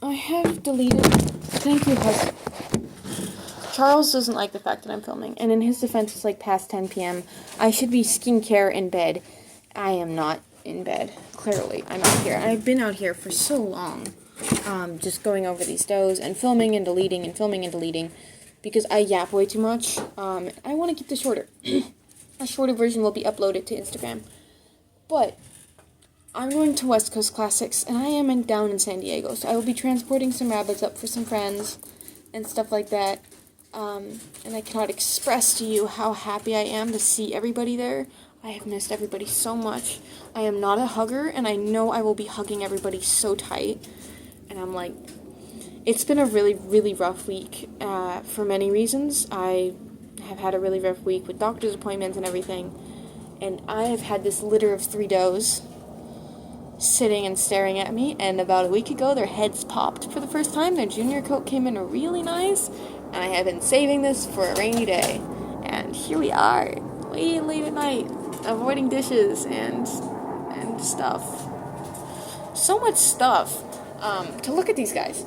I have deleted. Thank you, husband. Charles doesn't like the fact that I'm filming, and in his defense, it's like past 10 p.m. I should be skincare in bed. I am not in bed. Clearly, I'm out here. I've been out here for so long, just going over these doughs and filming and deleting and filming and deleting, because I yap way too much. I want to keep this shorter. A shorter version will be uploaded to Instagram. But I'm going to West Coast Classics, and I am down in San Diego, so I will be transporting some rabbits up for some friends and stuff like that. And I cannot express to you how happy I am to see everybody there. I have missed everybody so much. I am not a hugger, and I know I will be hugging everybody so tight. And I'm like, it's been a really, really rough week for many reasons. I have had a really rough week with doctor's appointments and everything. And I have had this litter of 3 does sitting and staring at me, and about a week ago their heads popped for the first time. Their junior coat came in really nice, and I have been saving this for a rainy day. And here we are, way late at night, avoiding dishes and stuff. So much stuff to look at these guys.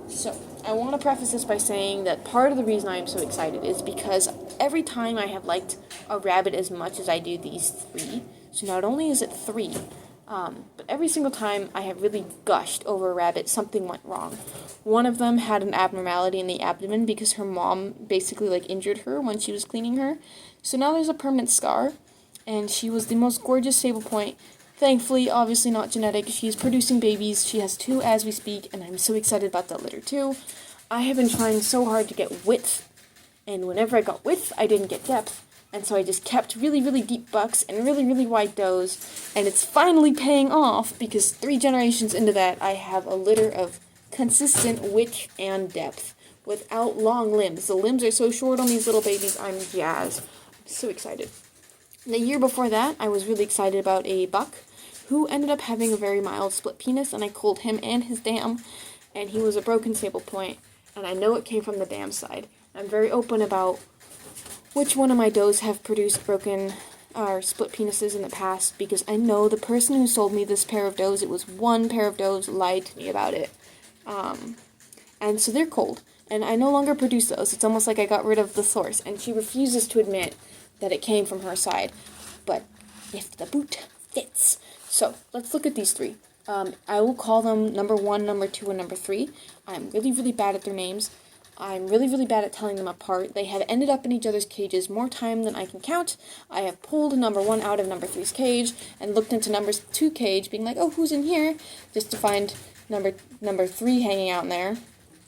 So, I want to preface this by saying that part of the reason I am so excited is because every time I have liked a rabbit as much as I do these 3, so not only is it 3, but every single time I have really gushed over a rabbit, something went wrong. One of them had an abnormality in the abdomen because her mom basically injured her when she was cleaning her. So now there's a permanent scar, and she was the most gorgeous sable point. Thankfully, obviously not genetic, she's producing babies. She has 2 as we speak, and I'm so excited about that litter too. I have been trying so hard to get width, and whenever I got width, I didn't get depth. And so I just kept really, really deep bucks and really, really wide does, and it's finally paying off because 3 generations into that, I have a litter of consistent width and depth without long limbs. The limbs are so short on these little babies, I'm jazzed. I'm so excited. The year before that, I was really excited about a buck who ended up having a very mild split penis, and I culled him and his dam, and he was a broken sable point, and I know it came from the dam side. I'm very open about which one of my does have produced broken or split penises in the past, because I know the person who sold me this pair of does, it was one pair of does, lied to me about it. And so they're cold, and I no longer produce those. It's almost like I got rid of the source, and she refuses to admit that it came from her side. But if the boot fits. So, let's look at these 3. I will call them number 1, number 2, and number 3. I'm really, really bad at their names. I'm really, really bad at telling them apart. They have ended up in each other's cages more time than I can count. I have pulled number 1 out of number 3's cage and looked into number 2 cage, being like, oh, who's in here? Just to find number 3 hanging out in there,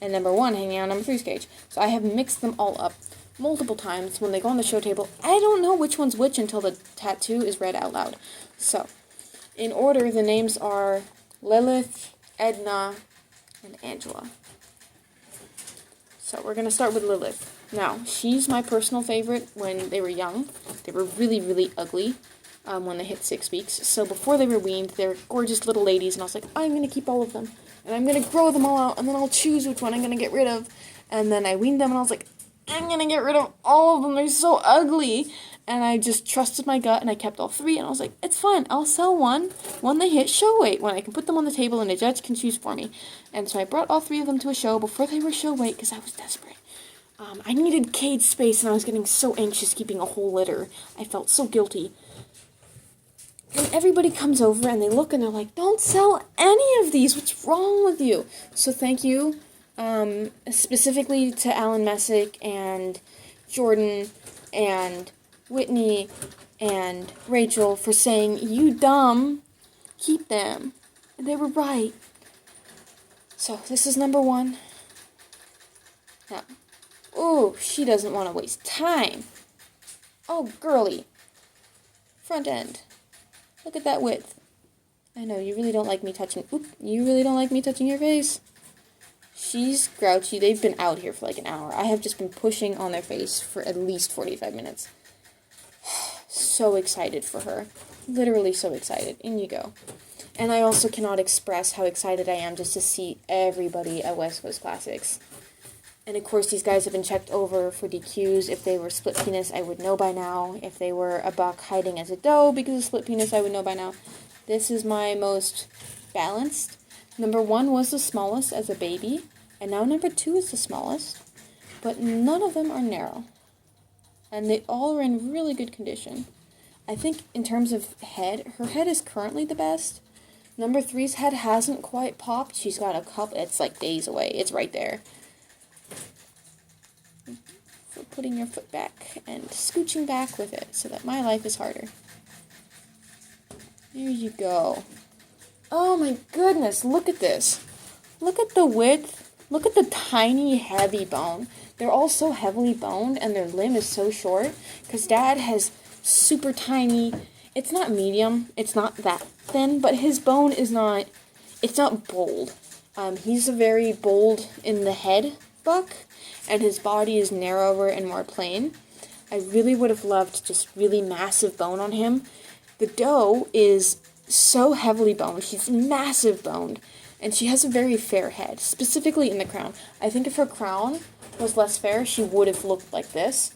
and number 1 hanging out in number 3's cage. So I have mixed them all up multiple times. When they go on the show table, I don't know which one's which until the tattoo is read out loud. So, in order, the names are Lilith, Edna, and Angela. So we're going to start with Lilith. Now, she's my personal favorite when they were young. They were really, really ugly when they hit 6 weeks. So before they were weaned, they're gorgeous little ladies, and I was like, I'm going to keep all of them. And I'm going to grow them all out, and then I'll choose which one I'm going to get rid of. And then I weaned them, and I was like, I'm going to get rid of all of them. They're so ugly. And I just trusted my gut, and I kept all 3, and I was like, it's fine. I'll sell one when they hit show weight, when I can put them on the table and the judge can choose for me. And so I brought all 3 of them to a show before they were show weight because I was desperate. I needed cage space, and I was getting so anxious keeping a whole litter. I felt so guilty. And everybody comes over, and they look, and they're like, don't sell any of these. What's wrong with you? So thank you, specifically to Alan Messick and Jordan and Whitney and Rachel for saying, you dumb, keep them. And they were right. So, this is number 1. Now, ooh, she doesn't want to waste time. Oh, girly. Front end. Look at that width. I know, you really don't like me touching, you really don't like me touching your face. She's grouchy. They've been out here for like an hour. I have just been pushing on their face for at least 45 minutes. So excited for her. Literally so excited. In you go. And I also cannot express how excited I am just to see everybody at West Coast Classics. And of course, these guys have been checked over for DQs. If they were split penis, I would know by now. If they were a buck hiding as a doe because of split penis, I would know by now. This is my most balanced. Number 1 was the smallest as a baby, and now number 2 is the smallest, but none of them are narrow. And they all are in really good condition. I think in terms of head, her head is currently the best. Number 3's head hasn't quite popped. She's got a couple, it's like days away. It's right there. For putting your foot back and scooching back with it so that my life is harder. There you go. Oh my goodness, look at this. Look at the width. Look at the tiny, heavy bone. They're all so heavily boned and their limb is so short because Dad has super tiny, it's not medium, it's not that thin, but his bone is not, it's not bold. He's a very bold in the head buck, and his body is narrower and more plain. I really would have loved just really massive bone on him. The doe is so heavily boned, she's massive boned, and she has a very fair head, specifically in the crown. I think if her crown was less fair, she would have looked like this.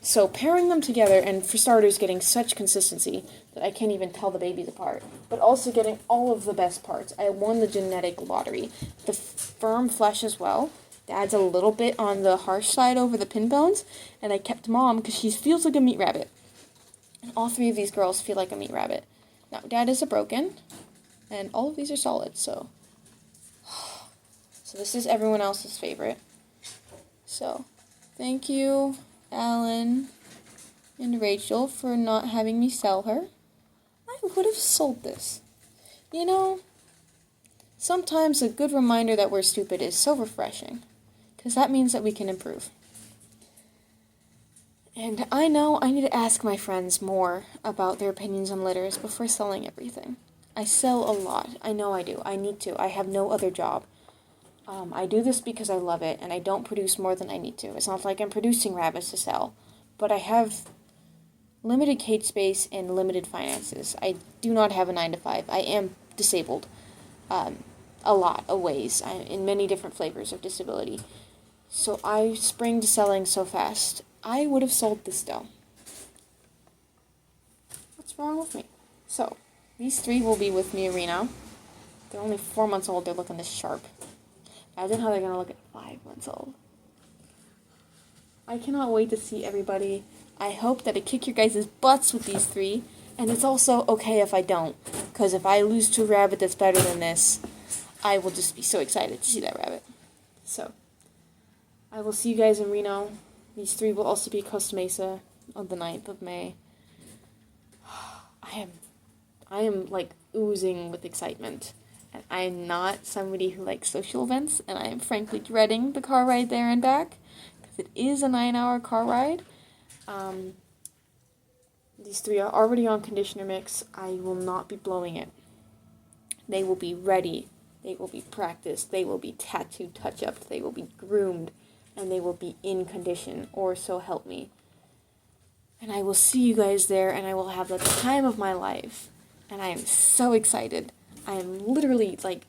So pairing them together, and for starters getting such consistency that I can't even tell the babies apart, but also getting all of the best parts. I won the genetic lottery. The firm flesh as well. Dad's a little bit on the harsh side over the pin bones, and I kept Mom because she feels like a meat rabbit. And all 3 of these girls feel like a meat rabbit. Now, Dad is a broken, and all of these are solid, so this is everyone else's favorite. So, thank you, Alan and Rachel, for not having me sell her. I would have sold this. You know, sometimes a good reminder that we're stupid is so refreshing, because that means that we can improve. And I know I need to ask my friends more about their opinions on litters before selling everything. I sell a lot. I know I do. I need to. I have no other job. I do this because I love it, and I don't produce more than I need to. It's not like I'm producing rabbits to sell, but I have limited cage space and limited finances. I do not have a 9-to-5. I am disabled a lot of ways, in many different flavors of disability. So I spring to selling so fast. I would have sold this doe. What's wrong with me? So, these 3 will be with me in Reno. They're only 4 months old. They're looking this sharp. Imagine how they're going to look at 5 months old. I cannot wait to see everybody. I hope that I kick your guys' butts with these 3. And it's also okay if I don't. Because if I lose to a rabbit that's better than this, I will just be so excited to see that rabbit. So, I will see you guys in Reno. These 3 will also be at Costa Mesa on the 9th of May. I am like oozing with excitement. And I am not somebody who likes social events, and I am frankly dreading the car ride there and back, because it is a 9-hour car ride. These 3 are already on conditioner mix. I will not be blowing it. They will be ready. They will be practiced. They will be tattooed, touch-upped. They will be groomed. And they will be in condition, or so help me. And I will see you guys there, and I will have the time of my life. And I am so excited. I am literally, like,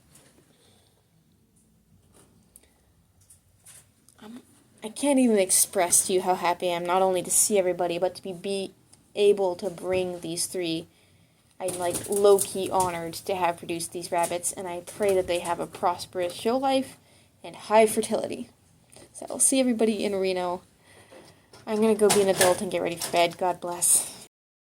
I can't even express to you how happy I am, not only to see everybody, but to be able to bring these 3. I'm, like, low-key honored to have produced these rabbits, and I pray that they have a prosperous show life and high fertility. So I'll see everybody in Reno. I'm going to go be an adult and get ready for bed. God bless.